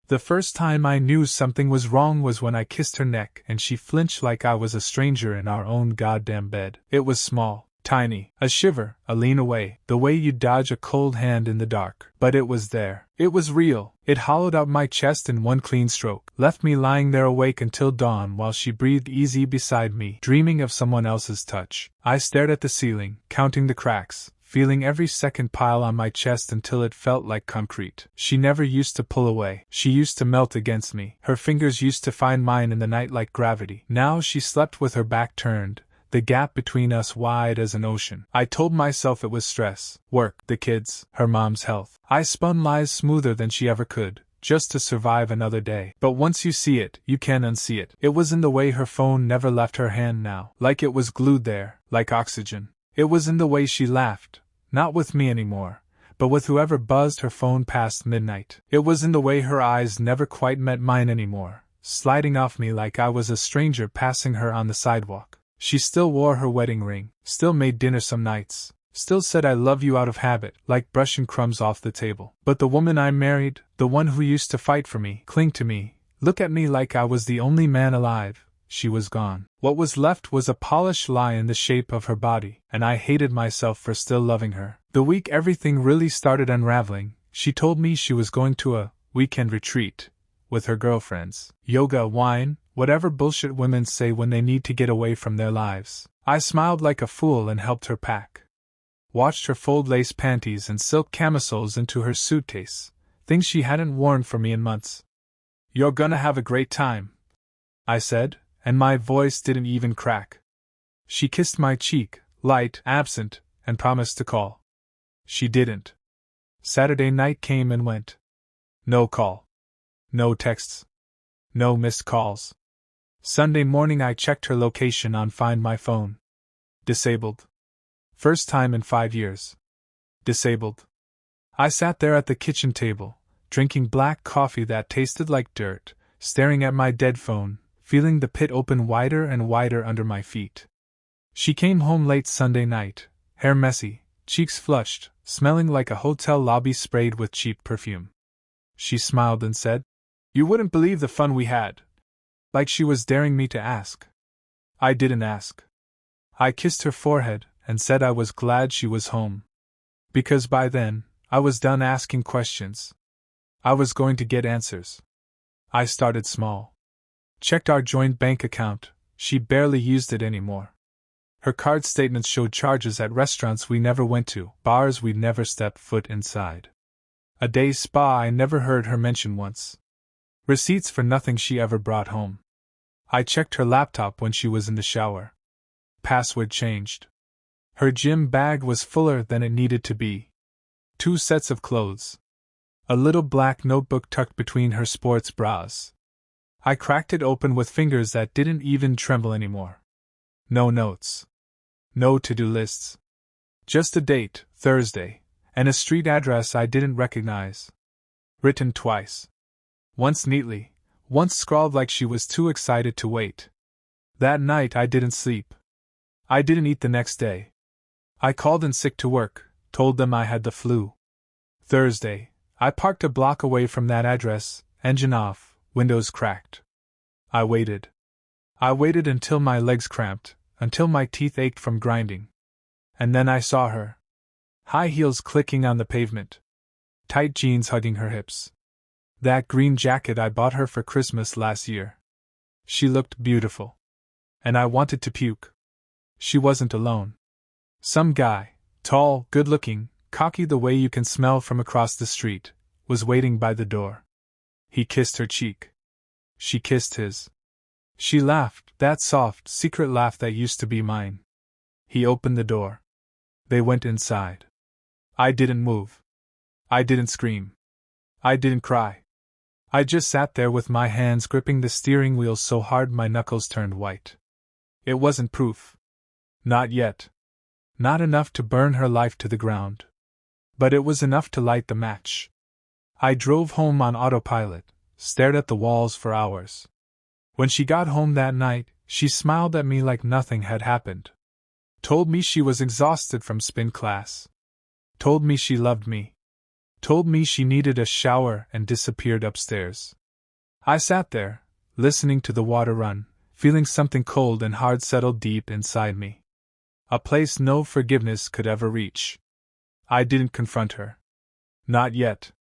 The first time I knew something was wrong was when I kissed her neck and she flinched like I was a stranger in our own goddamn bed. It was small, tiny, a shiver, a lean away, the way you dodge a cold hand in the dark. But it was there. It was real. It hollowed out my chest in one clean stroke, left me lying there awake until dawn while she breathed easy beside me, dreaming of someone else's touch. I stared at the ceiling, counting the cracks, feeling every second pile on my chest until it felt like concrete. She never used to pull away. She used to melt against me. Her fingers used to find mine in the night like gravity. Now she slept with her back turned, the gap between us wide as an ocean. I told myself it was stress, work, the kids, her mom's health. I spun lies smoother than she ever could, just to survive another day. But once you see it, you can't unsee it. It was in the way her phone never left her hand now, like it was glued there, like oxygen. It was in the way she laughed, not with me anymore, but with whoever buzzed her phone past midnight. It was in the way her eyes never quite met mine anymore, sliding off me like I was a stranger passing her on the sidewalk. She still wore her wedding ring, still made dinner some nights, still said I love you out of habit, like brushing crumbs off the table. But the woman I married, the one who used to fight for me, cling to me, look at me like I was the only man alive, she was gone. What was left was a polished lie in the shape of her body, and I hated myself for still loving her. The week everything really started unraveling, she told me she was going to a weekend retreat with her girlfriends. Yoga, wine, whatever bullshit women say when they need to get away from their lives. I smiled like a fool and helped her pack. Watched her fold lace panties and silk camisoles into her suitcase, things she hadn't worn for me in months. "You're gonna have a great time," I said, and my voice didn't even crack. She kissed my cheek, light, absent, and promised to call. She didn't. Saturday night came and went. No call. No texts. No missed calls. Sunday morning I checked her location on Find My Phone. Disabled. First time in 5 years. Disabled. I sat there at the kitchen table, drinking black coffee that tasted like dirt, staring at my dead phone, feeling the pit open wider and wider under my feet. She came home late Sunday night, hair messy, cheeks flushed, smelling like a hotel lobby sprayed with cheap perfume. She smiled and said, "You wouldn't believe the fun we had." Like she was daring me to ask. I didn't ask. I kissed her forehead and said I was glad she was home. Because by then, I was done asking questions. I was going to get answers. I started small. Checked our joint bank account. She barely used it anymore. Her card statements showed charges at restaurants we never went to, bars we'd never stepped foot inside. A day's spa I never heard her mention once. Receipts for nothing she ever brought home. I checked her laptop when she was in the shower. Password changed. Her gym bag was fuller than it needed to be. 2 sets of clothes. A little black notebook tucked between her sports bras. I cracked it open with fingers that didn't even tremble anymore. No notes. No to-do lists. Just a date, Thursday, and a street address I didn't recognize. Written twice. Once neatly, once scrawled like she was too excited to wait. That night I didn't sleep. I didn't eat the next day. I called in sick to work, told them I had the flu. Thursday, I parked a block away from that address, engine off, windows cracked. I waited. I waited until my legs cramped, until my teeth ached from grinding. And then I saw her. High heels clicking on the pavement. Tight jeans hugging her hips. That green jacket I bought her for Christmas last year. She looked beautiful. And I wanted to puke. She wasn't alone. Some guy, tall, good-looking, cocky the way you can smell from across the street, was waiting by the door. He kissed her cheek. She kissed his. She laughed, that soft, secret laugh that used to be mine. He opened the door. They went inside. I didn't move. I didn't scream. I didn't cry. I just sat there with my hands gripping the steering wheel so hard my knuckles turned white. It wasn't proof. Not yet. Not enough to burn her life to the ground. But it was enough to light the match. I drove home on autopilot, stared at the walls for hours. When she got home that night, she smiled at me like nothing had happened. Told me she was exhausted from spin class. Told me she loved me. told me she needed a shower and disappeared upstairs. I sat there, listening to the water run, feeling something cold and hard settle deep inside me. A place no forgiveness could ever reach. I didn't confront her. Not yet.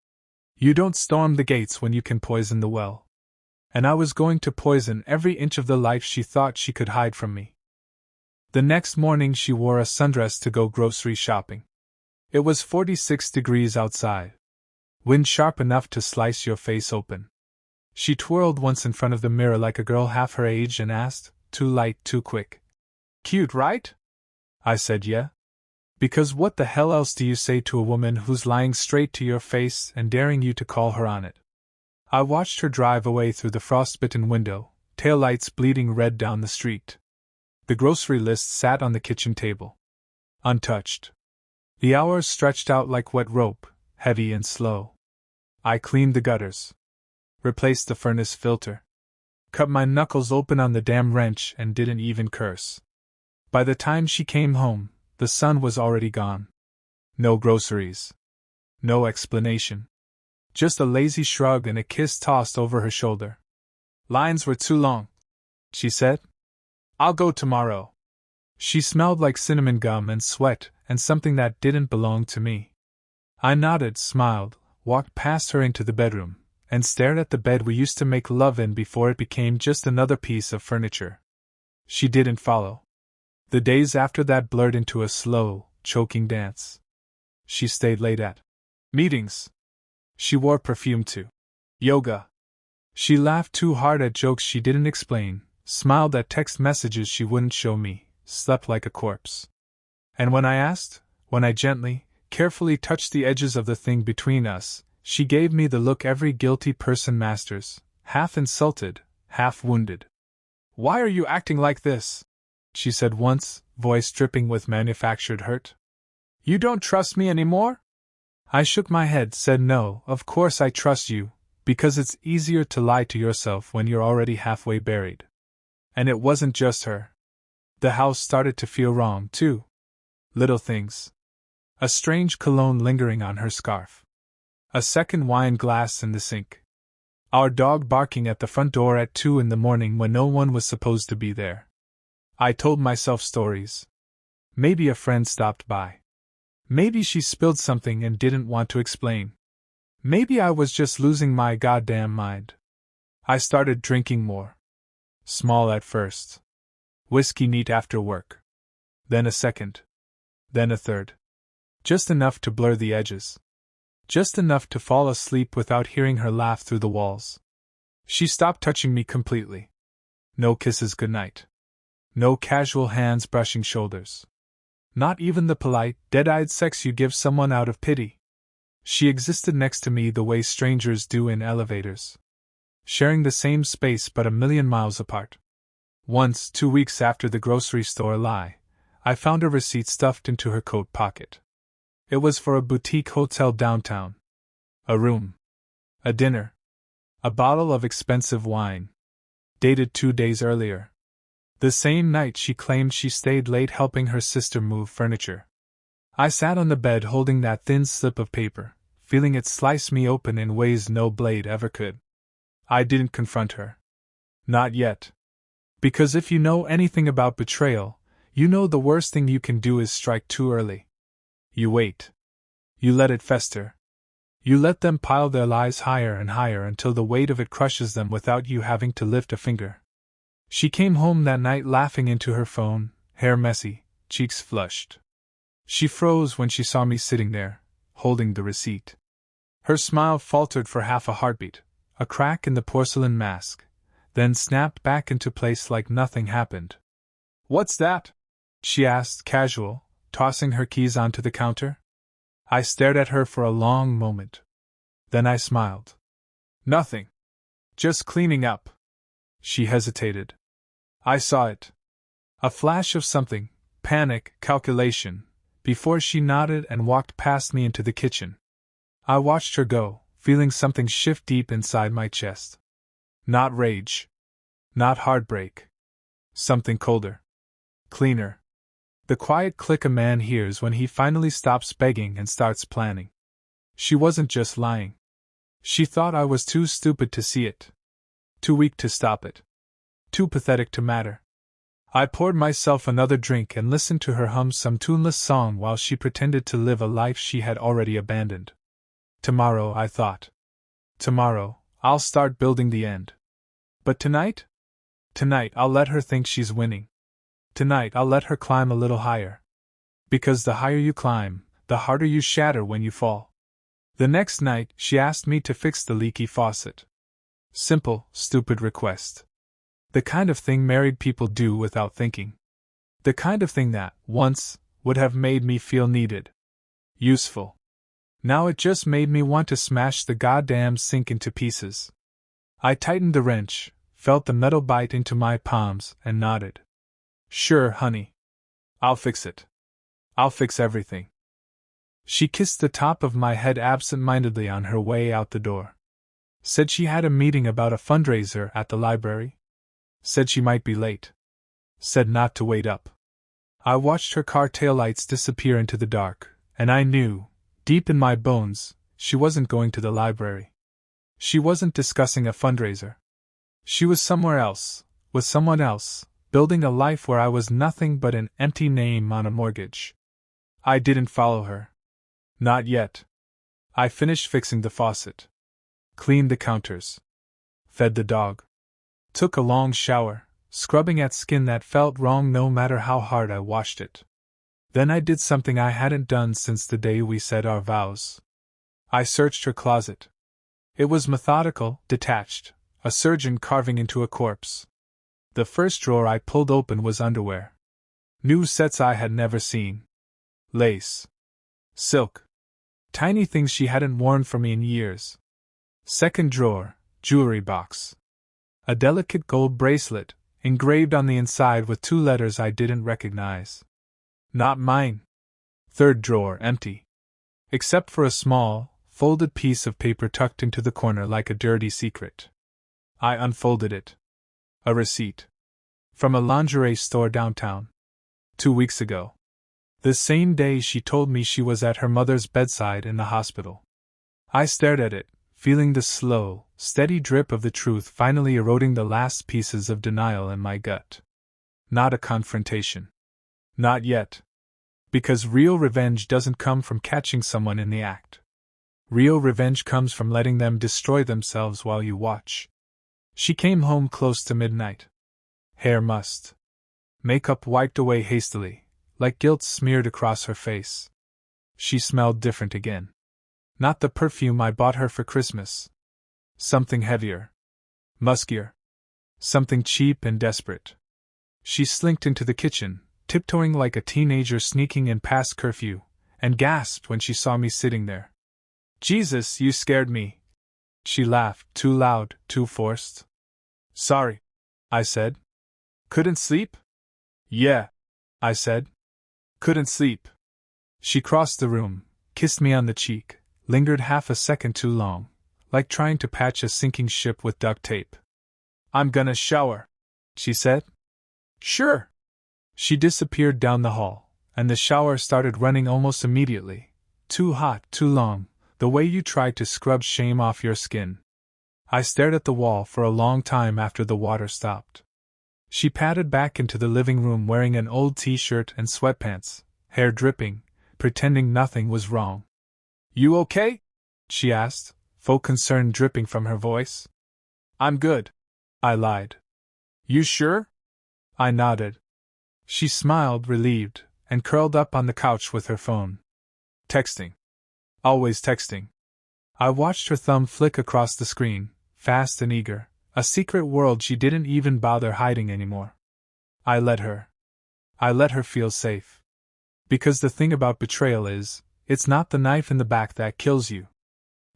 You don't storm the gates when you can poison the well. And I was going to poison every inch of the life she thought she could hide from me. The next morning she wore a sundress to go grocery shopping. It was 46 degrees outside. Wind sharp enough to slice your face open. She twirled once in front of the mirror like a girl half her age and asked, "Too light, too quick." "Cute, right?" I said, "Yeah." Because what the hell else do you say to a woman who's lying straight to your face and daring you to call her on it? I watched her drive away through the frostbitten window, taillights bleeding red down the street. The grocery list sat on the kitchen table, untouched. The hours stretched out like wet rope, heavy and slow. I cleaned the gutters, replaced the furnace filter, cut my knuckles open on the damn wrench and didn't even curse. By the time she came home, the sun was already gone. No groceries. No explanation. Just a lazy shrug and a kiss tossed over her shoulder. "Lines were too long," she said. "I'll go tomorrow." She smelled like cinnamon gum and sweat and something that didn't belong to me. I nodded, smiled, walked past her into the bedroom, and stared at the bed we used to make love in before it became just another piece of furniture. She didn't follow. The days after that blurred into a slow, choking dance. She stayed late at meetings. She wore perfume to yoga. She laughed too hard at jokes she didn't explain, smiled at text messages she wouldn't show me, slept like a corpse. And when I asked, when I gently, carefully touched the edges of the thing between us, she gave me the look every guilty person masters, half insulted, half wounded. "Why are you acting like this?" she said once, voice dripping with manufactured hurt. "You don't trust me anymore?" I shook my head, said no, of course I trust you, because it's easier to lie to yourself when you're already halfway buried. And it wasn't just her. The house started to feel wrong, too. Little things. A strange cologne lingering on her scarf. A second wine glass in the sink. Our dog barking at the front door at 2 in the morning when no one was supposed to be there. I told myself stories. Maybe a friend stopped by. Maybe she spilled something and didn't want to explain. Maybe I was just losing my goddamn mind. I started drinking more. Small at first. Whiskey neat after work. Then a second. Then a third. Just enough to blur the edges. Just enough to fall asleep without hearing her laugh through the walls. She stopped touching me completely. No kisses goodnight. No casual hands brushing shoulders. Not even the polite, dead-eyed sex you give someone out of pity. She existed next to me the way strangers do in elevators. Sharing the same space but a million miles apart. Once, 2 weeks after the grocery store lie, I found a receipt stuffed into her coat pocket. It was for a boutique hotel downtown. A room. A dinner. A bottle of expensive wine. Dated 2 days earlier. The same night she claimed she stayed late helping her sister move furniture. I sat on the bed holding that thin slip of paper, feeling it slice me open in ways no blade ever could. I didn't confront her. Not yet. Because if you know anything about betrayal, you know the worst thing you can do is strike too early. You wait. You let it fester. You let them pile their lies higher and higher until the weight of it crushes them without you having to lift a finger. She came home that night laughing into her phone, hair messy, cheeks flushed. She froze when she saw me sitting there, holding the receipt. Her smile faltered for half a heartbeat, a crack in the porcelain mask, then snapped back into place like nothing happened. "What's that?" she asked, casual, tossing her keys onto the counter. I stared at her for a long moment. Then I smiled. "Nothing. Just cleaning up." She hesitated. I saw it. A flash of something, panic, calculation, before she nodded and walked past me into the kitchen. I watched her go, feeling something shift deep inside my chest. Not rage. Not heartbreak. Something colder. Cleaner. The quiet click a man hears when he finally stops begging and starts planning. She wasn't just lying. She thought I was too stupid to see it. Too weak to stop it. Too pathetic to matter. I poured myself another drink and listened to her hum some tuneless song while she pretended to live a life she had already abandoned. Tomorrow, I thought. Tomorrow, I'll start building the end. But tonight? Tonight, I'll let her think she's winning. Tonight, I'll let her climb a little higher. Because the higher you climb, the harder you shatter when you fall. The next night, she asked me to fix the leaky faucet. Simple, stupid request. The kind of thing married people do without thinking. The kind of thing that, once, would have made me feel needed. Useful. Now it just made me want to smash the goddamn sink into pieces. I tightened the wrench, felt the metal bite into my palms, and nodded. Sure, honey. I'll fix it. I'll fix everything. She kissed the top of my head absent-mindedly on her way out the door. Said she had a meeting about a fundraiser at the library. Said she might be late. Said not to wait up. I watched her car taillights disappear into the dark, and I knew, deep in my bones, she wasn't going to the library. She wasn't discussing a fundraiser. She was somewhere else, with someone else, building a life where I was nothing but an empty name on a mortgage. I didn't follow her. Not yet. I finished fixing the faucet. Cleaned the counters. Fed the dog. Took a long shower, scrubbing at skin that felt wrong no matter how hard I washed it. Then I did something I hadn't done since the day we said our vows. I searched her closet. It was methodical, detached, a surgeon carving into a corpse. The first drawer I pulled open was underwear. New sets I had never seen. Lace. Silk. Tiny things she hadn't worn for me in years. Second drawer, jewelry box. A delicate gold bracelet, engraved on the inside with 2 letters I didn't recognize. Not mine. Third drawer, empty. Except for a small, folded piece of paper tucked into the corner like a dirty secret. I unfolded it. A receipt. From a lingerie store downtown. 2 weeks ago. The same day she told me she was at her mother's bedside in the hospital. I stared at it, feeling the slow, steady drip of the truth finally eroding the last pieces of denial in my gut. Not a confrontation. Not yet. Because real revenge doesn't come from catching someone in the act. Real revenge comes from letting them destroy themselves while you watch. She came home close to midnight. Hair mussed. Makeup wiped away hastily, like guilt smeared across her face. She smelled different again. Not the perfume I bought her for Christmas. Something heavier. Muskier. Something cheap and desperate. She slinked into the kitchen, tiptoeing like a teenager sneaking in past curfew, and gasped when she saw me sitting there. Jesus, you scared me. She laughed, too loud, too forced. Sorry, I said. Couldn't sleep? Yeah, I said. Couldn't sleep. She crossed the room, kissed me on the cheek, lingered half a second too long, like trying to patch a sinking ship with duct tape. I'm gonna shower, she said. Sure. She disappeared down the hall, and the shower started running almost immediately. Too hot, too long, the way you try to scrub shame off your skin. I stared at the wall for a long time after the water stopped. She padded back into the living room wearing an old t-shirt and sweatpants, hair dripping, pretending nothing was wrong. You okay? She asked, faux concern dripping from her voice. I'm good, I lied. You sure? I nodded. She smiled, relieved, and curled up on the couch with her phone. Texting. Always texting. I watched her thumb flick across the screen, fast and eager, a secret world she didn't even bother hiding anymore. I let her. I let her feel safe. Because the thing about betrayal is, it's not the knife in the back that kills you.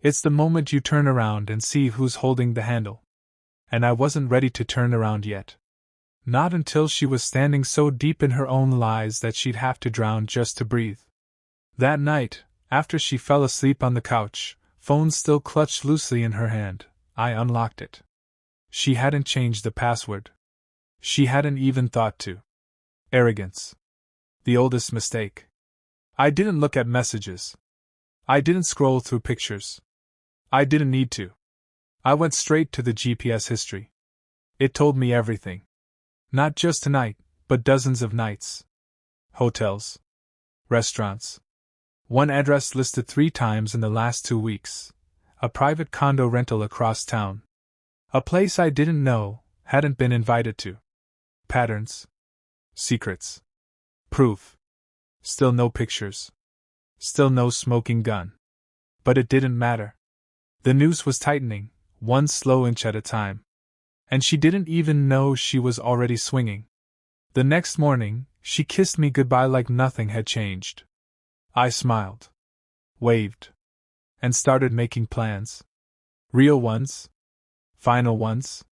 It's the moment you turn around and see who's holding the handle. And I wasn't ready to turn around yet. Not until she was standing so deep in her own lies that she'd have to drown just to breathe. That night, after she fell asleep on the couch, phone still clutched loosely in her hand, I unlocked it. She hadn't changed the password. She hadn't even thought to. Arrogance. The oldest mistake. I didn't look at messages. I didn't scroll through pictures. I didn't need to. I went straight to the GPS history. It told me everything. Not just a night, but dozens of nights. Hotels. Restaurants. One address listed 3 times in the last 2 weeks. A private condo rental across town. A place I didn't know, hadn't been invited to. Patterns. Secrets. Proof. Still no pictures. Still no smoking gun. But it didn't matter. The noose was tightening, one slow inch at a time. And she didn't even know she was already swinging. The next morning, she kissed me goodbye like nothing had changed. I smiled. Waved. And started making plans. Real ones. Final ones.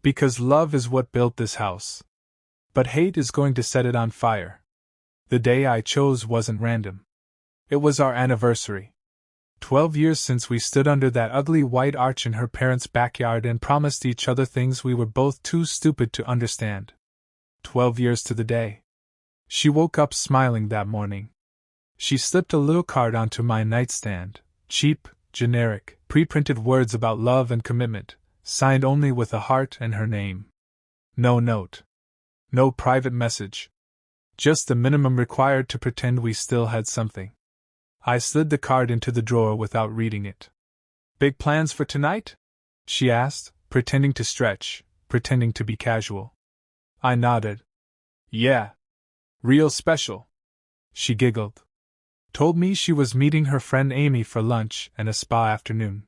Because love is what built this house. But hate is going to set it on fire. The day I chose wasn't random. It was our anniversary. 12 years since we stood under that ugly white arch in her parents' backyard and promised each other things we were both too stupid to understand. 12 years to the day. She woke up smiling that morning. She slipped a little card onto my nightstand, cheap, generic, pre-printed words about love and commitment, signed only with a heart and her name. No note. No private message. Just the minimum required to pretend we still had something. I slid the card into the drawer without reading it. Big plans for tonight? She asked, pretending to stretch, pretending to be casual. I nodded. Yeah. Real special. She giggled. Told me she was meeting her friend Amy for lunch and a spa afternoon.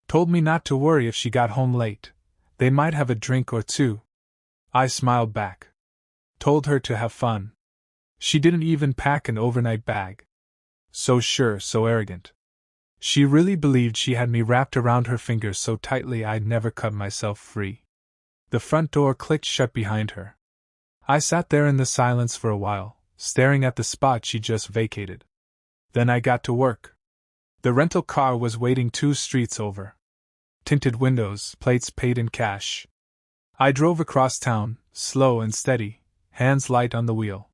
Told me not to worry if she got home late. They might have a drink or two. I smiled back. Told her to have fun. She didn't even pack an overnight bag. So sure, so arrogant. She really believed she had me wrapped around her finger so tightly I'd never cut myself free. The front door clicked shut behind her. I sat there in the silence for a while, staring at the spot she just vacated. Then I got to work. The rental car was waiting 2 streets over. Tinted windows, plates paid in cash. I drove across town, slow and steady, hands light on the wheel.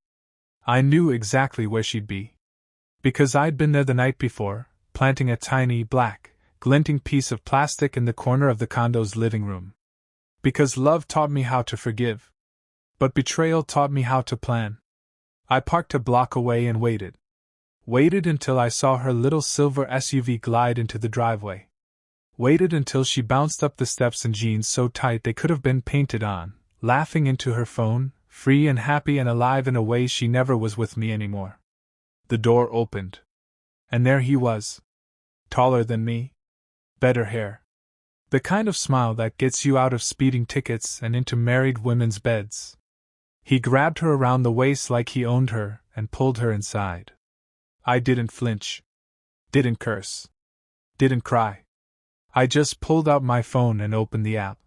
I knew exactly where she'd be. Because I'd been there the night before, planting a tiny, black, glinting piece of plastic in the corner of the condo's living room. Because love taught me how to forgive. But betrayal taught me how to plan. I parked a block away and waited. Waited until I saw her little silver SUV glide into the driveway. Waited until she bounced up the steps in jeans so tight they could have been painted on, laughing into her phone, free and happy and alive in a way she never was with me anymore. The door opened. And there he was. Taller than me. Better hair. The kind of smile that gets you out of speeding tickets and into married women's beds. He grabbed her around the waist like he owned her and pulled her inside. I didn't flinch. Didn't curse. Didn't cry. I just pulled out my phone and opened the app.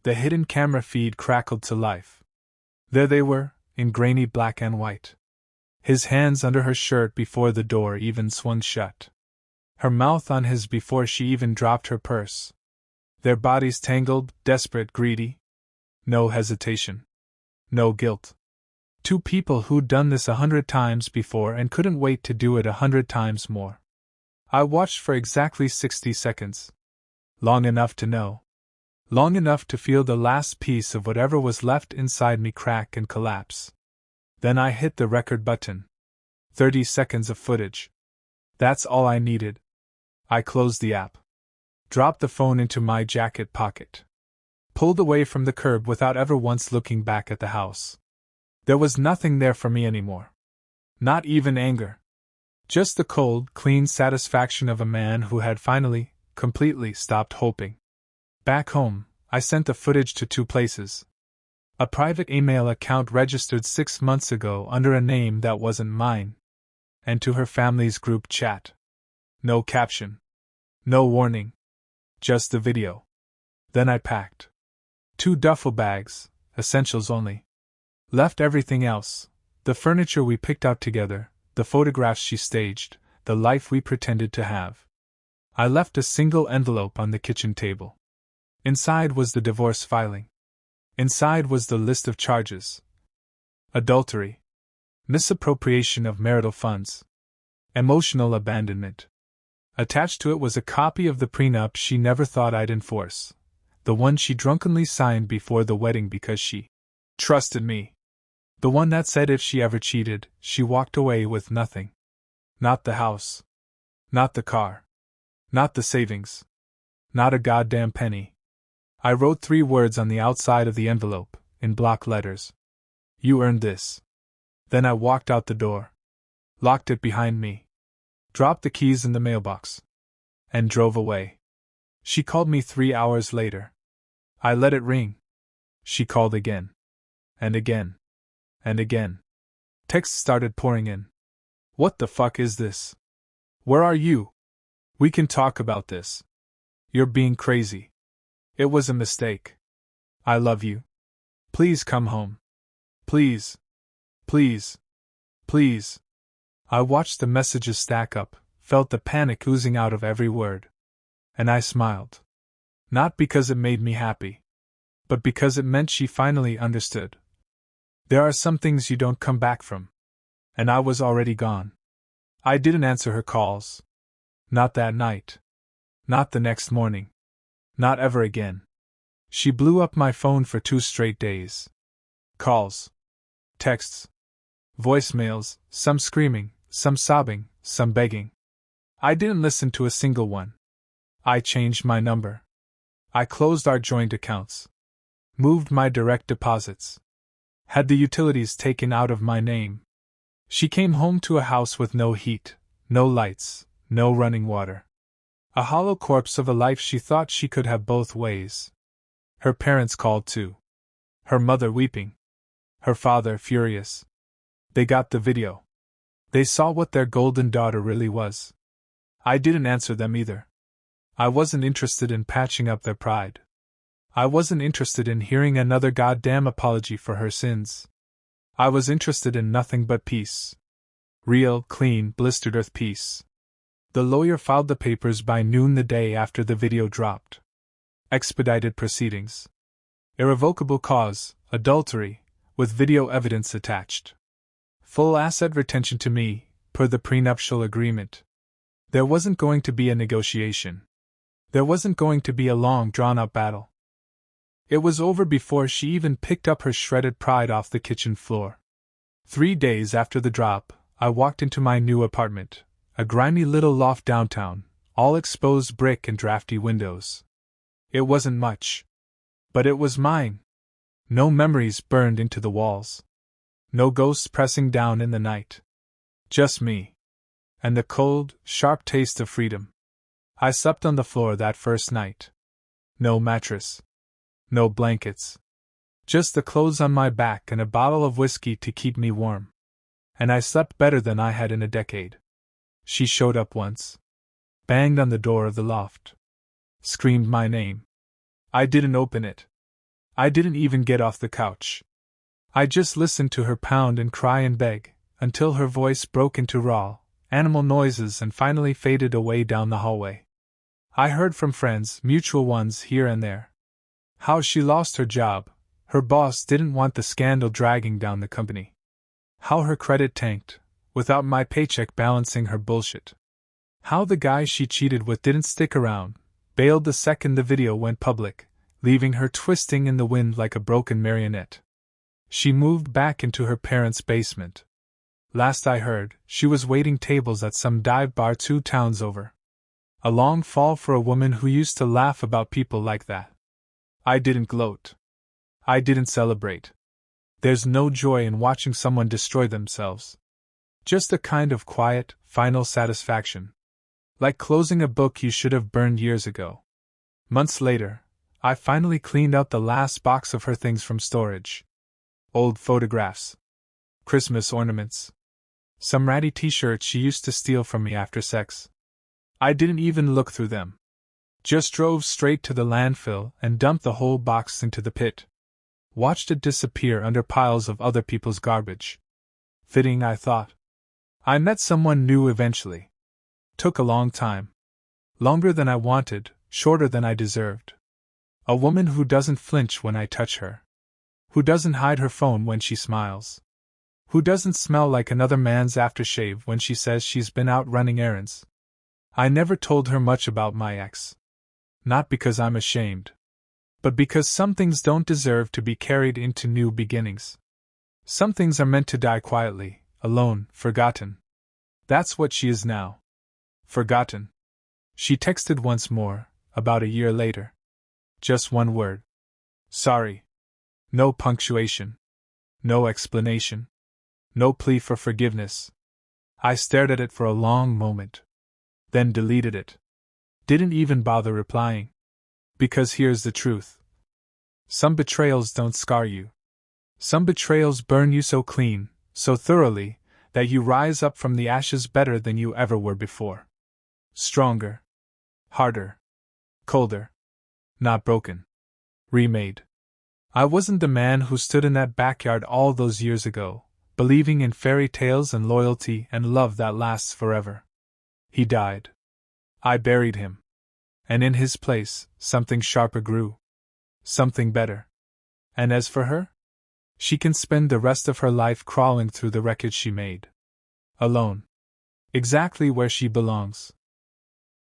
The hidden camera feed crackled to life. There they were, in grainy black and white. His hands under her shirt before the door even swung shut. Her mouth on his before she even dropped her purse. Their bodies tangled, desperate, greedy. No hesitation. No guilt. 2 people who'd done this 100 times before and couldn't wait to do it 100 times more. I watched for exactly 60 seconds. Long enough to know. Long enough to feel the last piece of whatever was left inside me crack and collapse. Then I hit the record button. 30 seconds of footage. That's all I needed. I closed the app. Dropped the phone into my jacket pocket. Pulled away from the curb without ever once looking back at the house. There was nothing there for me anymore. Not even anger. Just the cold, clean satisfaction of a man who had finally, completely stopped hoping. Back home, I sent the footage to 2 places. A private email account registered 6 months ago under a name that wasn't mine. And to her family's group chat. No caption. No warning. Just the video. Then I packed 2 duffel bags, essentials only. Left everything else, the furniture we picked out together, the photographs she staged, the life we pretended to have. I left a single envelope on the kitchen table. Inside was the divorce filing. Inside was the list of charges. Adultery. Misappropriation of marital funds. Emotional abandonment. Attached to it was a copy of the prenup she never thought I'd enforce. The one she drunkenly signed before the wedding because she trusted me. The one that said if she ever cheated, she walked away with nothing. Not the house. Not the car. Not the savings. Not a goddamn penny. I wrote 3 words on the outside of the envelope, in block letters. You earned this. Then I walked out the door. Locked it behind me. Dropped the keys in the mailbox. And drove away. She called me 3 hours later. I let it ring. She called again. And again. And again. Texts started pouring in. What the fuck is this? Where are you? We can talk about this. You're being crazy. It was a mistake. I love you. Please come home. Please. Please. Please. I watched the messages stack up, felt the panic oozing out of every word. And I smiled. Not because it made me happy, but because it meant she finally understood. There are some things you don't come back from. And I was already gone. I didn't answer her calls. Not that night. Not the next morning. Not ever again. She blew up my phone for 2 straight days. Calls. Texts. Voicemails, some screaming, some sobbing, some begging. I didn't listen to a single one. I changed my number. I closed our joint accounts. Moved my direct deposits. Had the utilities taken out of my name. She came home to a house with no heat, no lights, no running water. A hollow corpse of a life she thought she could have both ways. Her parents called too. Her mother weeping. Her father furious. They got the video. They saw what their golden daughter really was. I didn't answer them either. I wasn't interested in patching up their pride. I wasn't interested in hearing another goddamn apology for her sins. I was interested in nothing but peace. Real, clean, blistered earth peace. The lawyer filed the papers by noon the day after the video dropped. Expedited proceedings. Irrevocable cause, adultery, with video evidence attached. Full asset retention to me, per the prenuptial agreement. There wasn't going to be a negotiation. There wasn't going to be a long, drawn-out battle. It was over before she even picked up her shredded pride off the kitchen floor. 3 days after the drop, I walked into my new apartment, a grimy little loft downtown, all exposed brick and drafty windows. It wasn't much. But it was mine. No memories burned into the walls. No ghosts pressing down in the night. Just me. And the cold, sharp taste of freedom. I slept on the floor that first night. No mattress. No blankets. Just the clothes on my back and a bottle of whiskey to keep me warm. And I slept better than I had in a decade. She showed up once. Banged on the door of the loft. Screamed my name. I didn't open it. I didn't even get off the couch. I just listened to her pound and cry and beg, until her voice broke into raw, animal noises and finally faded away down the hallway. I heard from friends, mutual ones here and there. How she lost her job, her boss didn't want the scandal dragging down the company. How her credit tanked, without my paycheck balancing her bullshit. How the guy she cheated with didn't stick around, bailed the second the video went public, leaving her twisting in the wind like a broken marionette. She moved back into her parents' basement. Last I heard, she was waiting tables at some dive bar 2 towns over. A long fall for a woman who used to laugh about people like that. I didn't gloat. I didn't celebrate. There's no joy in watching someone destroy themselves. Just a kind of quiet, final satisfaction. Like closing a book you should have burned years ago. Months later, I finally cleaned out the last box of her things from storage. Old photographs. Christmas ornaments. Some ratty t-shirts she used to steal from me after sex. I didn't even look through them. Just drove straight to the landfill and dumped the whole box into the pit. Watched it disappear under piles of other people's garbage. Fitting, I thought. I met someone new eventually. Took a long time. Longer than I wanted, shorter than I deserved. A woman who doesn't flinch when I touch her. Who doesn't hide her phone when she smiles. Who doesn't smell like another man's aftershave when she says she's been out running errands. I never told her much about my ex. Not because I'm ashamed, but because some things don't deserve to be carried into new beginnings. Some things are meant to die quietly, alone, forgotten. That's what she is now. Forgotten. She texted once more, about a year later. Just one word. Sorry. No punctuation. No explanation. No plea for forgiveness. I stared at it for a long moment. Then deleted it. Didn't even bother replying. Because here's the truth. Some betrayals don't scar you. Some betrayals burn you so clean, so thoroughly, that you rise up from the ashes better than you ever were before. Stronger. Harder. Colder. Not broken. Remade. I wasn't the man who stood in that backyard all those years ago, believing in fairy tales and loyalty and love that lasts forever. He died. I buried him. And in his place, something sharper grew. Something better. And as for her? She can spend the rest of her life crawling through the wreckage she made. Alone. Exactly where she belongs.